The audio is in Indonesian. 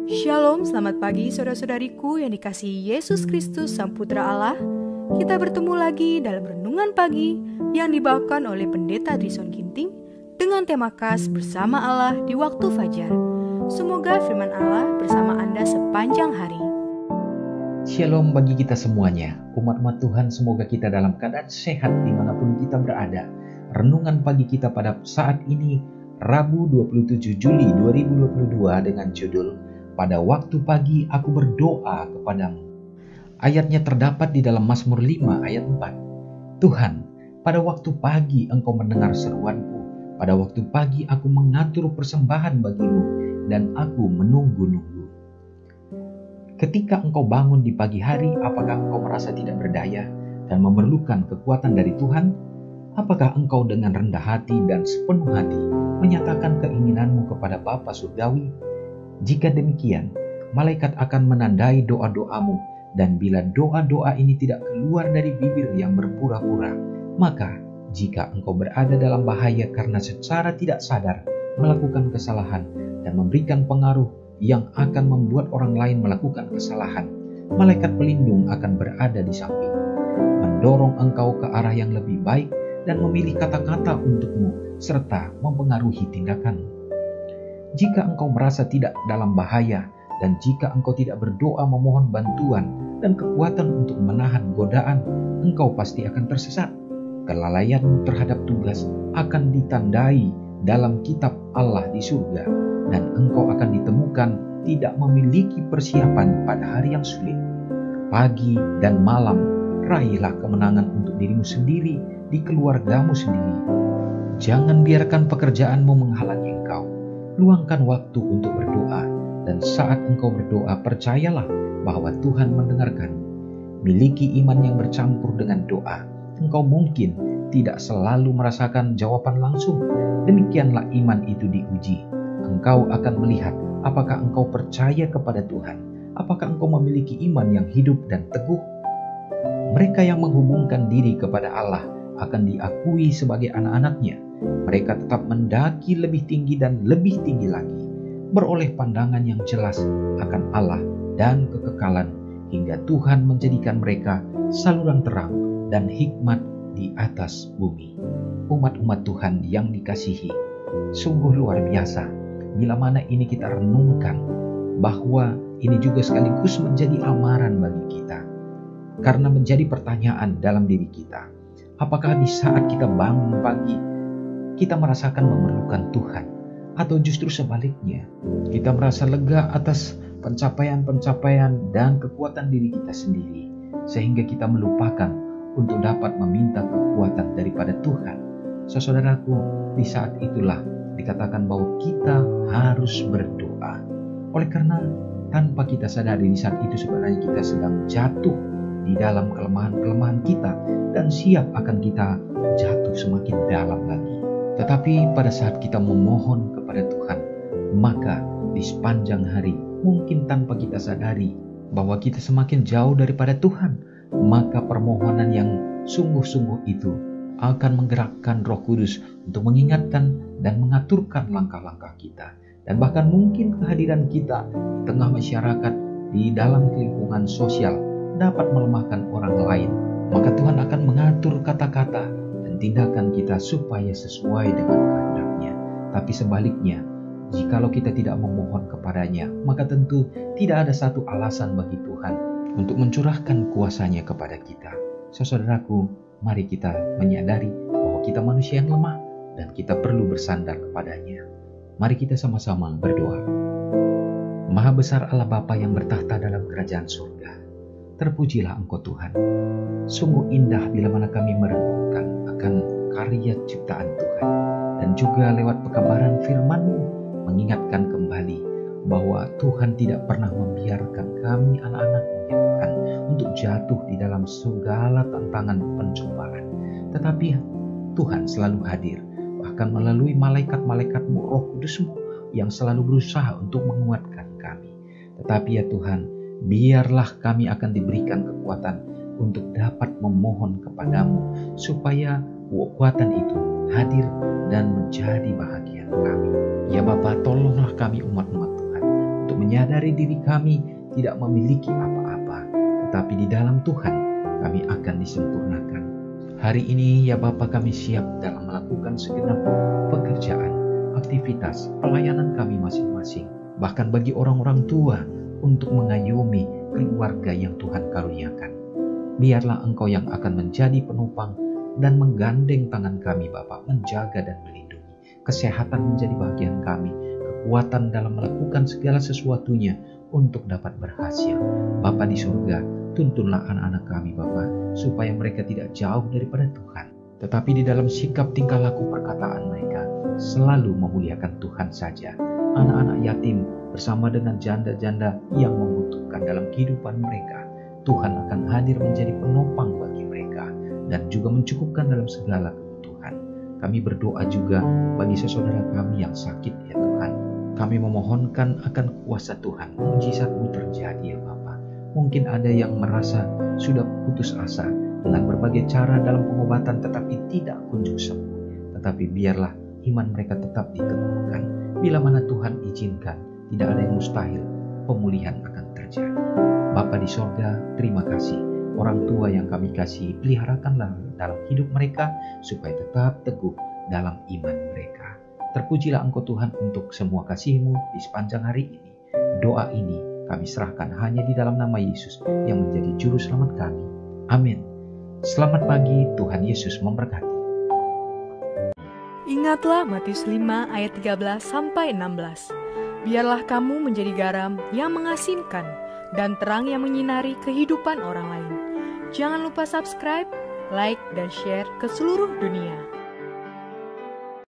Shalom, selamat pagi saudara-saudariku yang dikasihi Yesus Kristus Sang Putra Allah. Kita bertemu lagi dalam Renungan Pagi yang dibawakan oleh Pendeta Trison Ginting dengan tema khas Bersama Allah di Waktu Fajar. Semoga firman Allah bersama Anda sepanjang hari. Shalom bagi kita semuanya, umat-umat Tuhan, semoga kita dalam keadaan sehat dimanapun kita berada. Renungan pagi kita pada saat ini, Rabu 27 Juli 2022 dengan judul Pada waktu pagi aku berdoa kepadamu. Ayatnya terdapat di dalam Mazmur 5 ayat 4. Tuhan, pada waktu pagi engkau mendengar seruanku, pada waktu pagi aku mengatur persembahan bagimu, dan aku menunggu-nunggu. Ketika engkau bangun di pagi hari, apakah engkau merasa tidak berdaya dan memerlukan kekuatan dari Tuhan? Apakah engkau dengan rendah hati dan sepenuh hati menyatakan keinginanmu kepada Bapa Surgawi? Jika demikian, malaikat akan menandai doa-doamu, dan bila doa-doa ini tidak keluar dari bibir yang berpura-pura, maka jika engkau berada dalam bahaya karena secara tidak sadar melakukan kesalahan dan memberikan pengaruh yang akan membuat orang lain melakukan kesalahan, malaikat pelindung akan berada di samping, mendorong engkau ke arah yang lebih baik dan memilih kata-kata untukmu serta mempengaruhi tindakanmu. Jika engkau merasa tidak dalam bahaya dan jika engkau tidak berdoa memohon bantuan dan kekuatan untuk menahan godaan, engkau pasti akan tersesat. Kelalaianmu terhadap tugas akan ditandai dalam kitab Allah di surga, dan engkau akan ditemukan tidak memiliki persiapan pada hari yang sulit. Pagi dan malam, raihlah kemenangan untuk dirimu sendiri di keluargamu sendiri. Jangan biarkan pekerjaanmu menghalangi engkau. Luangkan waktu untuk berdoa, dan saat engkau berdoa, percayalah bahwa Tuhan mendengarkanmu. Miliki iman yang bercampur dengan doa. Engkau mungkin tidak selalu merasakan jawaban langsung. Demikianlah iman itu diuji. Engkau akan melihat apakah engkau percaya kepada Tuhan, apakah engkau memiliki iman yang hidup dan teguh. Mereka yang menghubungkan diri kepada Allah akan diakui sebagai anak-anaknya. Mereka tetap mendaki lebih tinggi dan lebih tinggi lagi, beroleh pandangan yang jelas akan Allah dan kekekalan, hingga Tuhan menjadikan mereka saluran terang dan hikmat di atas bumi. Umat-umat Tuhan yang dikasihi, sungguh luar biasa bila mana ini kita renungkan, bahwa ini juga sekaligus menjadi amaran bagi kita, karena menjadi pertanyaan dalam diri kita. Apakah di saat kita bangun pagi, kita merasakan memerlukan Tuhan? Atau justru sebaliknya, kita merasa lega atas pencapaian-pencapaian dan kekuatan diri kita sendiri, sehingga kita melupakan untuk dapat meminta kekuatan daripada Tuhan. Saudaraku, di saat itulah dikatakan bahwa kita harus berdoa. Oleh karena tanpa kita sadari di saat itu sebenarnya kita sedang jatuh di dalam kelemahan-kelemahan kita, dan siap akan kita jatuh semakin dalam lagi. Tetapi pada saat kita memohon kepada Tuhan, maka di sepanjang hari, mungkin tanpa kita sadari bahwa kita semakin jauh daripada Tuhan, maka permohonan yang sungguh-sungguh itu akan menggerakkan Roh Kudus untuk mengingatkan dan mengaturkan langkah-langkah kita. Dan bahkan mungkin kehadiran kita di tengah masyarakat, di dalam lingkungan sosial, dapat melemahkan orang lain. Maka Tuhan akan mengatur kata-kata dan tindakan kita supaya sesuai dengan kehendak-Nya. Tapi sebaliknya, jikalau kita tidak memohon kepadanya, maka tentu tidak ada satu alasan bagi Tuhan untuk mencurahkan kuasa-Nya kepada kita. Saudaraku, mari kita menyadari bahwa kita manusia yang lemah dan kita perlu bersandar kepadanya. Mari kita sama-sama berdoa. Maha besar Allah Bapa yang bertahta dalam kerajaan surga, terpujilah Engkau Tuhan. Sungguh indah bila mana kami merenungkan akan karya ciptaan Tuhan, dan juga lewat pekabaran firman-Mu mengingatkan kembali bahwa Tuhan tidak pernah membiarkan kami anak-anak-Mu ya Tuhan untuk jatuh di dalam segala tantangan pencobaan. Tetapi Tuhan selalu hadir, bahkan melalui malaikat-malaikat-Mu, Roh Kudus-Mu yang selalu berusaha untuk menguatkan kami. Tetapi ya Tuhan, biarlah kami akan diberikan kekuatan untuk dapat memohon kepadamu, supaya kekuatan itu hadir dan menjadi bahagian kami. Ya Bapa, tolonglah kami umat-umat Tuhan untuk menyadari menyadari diri kami tidak memiliki apa-apa, tetapi di dalam Tuhan kami akan disempurnakan. Hari ini ya Bapa, kami siap dalam melakukan segenap pekerjaan, aktivitas, pelayanan kami masing-masing. Bahkan bagi orang-orang tua untuk mengayomi keluarga yang Tuhan karuniakan. Biarlah Engkau yang akan menjadi penopang dan menggandeng tangan kami Bapa, menjaga dan melindungi. Kesehatan menjadi bagian kami, kekuatan dalam melakukan segala sesuatunya untuk dapat berhasil. Bapa di surga, tuntunlah anak-anak kami Bapa, supaya mereka tidak jauh daripada Tuhan, tetapi di dalam sikap tingkah laku perkataan mereka selalu memuliakan Tuhan saja. Anak-anak yatim bersama dengan janda-janda yang membutuhkan dalam kehidupan mereka, Tuhan akan hadir menjadi penopang bagi mereka dan juga mencukupkan dalam segala kebutuhan. Kami berdoa juga bagi saudara kami yang sakit ya Tuhan. Kami memohonkan akan kuasa Tuhan, mujizat-Mu terjadi ya Bapa. Mungkin ada yang merasa sudah putus asa dengan berbagai cara dalam pengobatan tetapi tidak kunjung sembuh. Tetapi biarlah iman mereka tetap diteguhkan. Bila mana Tuhan izinkan, tidak ada yang mustahil, pemulihan akan terjadi. Bapa di sorga, terima kasih. Orang tua yang kami kasih, peliharakanlah dalam hidup mereka supaya tetap teguh dalam iman mereka. Terpujilah Engkau Tuhan untuk semua kasih-Mu di sepanjang hari ini. Doa ini kami serahkan hanya di dalam nama Yesus yang menjadi juru selamat kami. Amin. Selamat pagi, Tuhan Yesus memberkati. Ingatlah Matius 5 ayat 13-16. Biarlah kamu menjadi garam yang mengasinkan dan terang yang menyinari kehidupan orang lain. Jangan lupa subscribe, like, dan share ke seluruh dunia.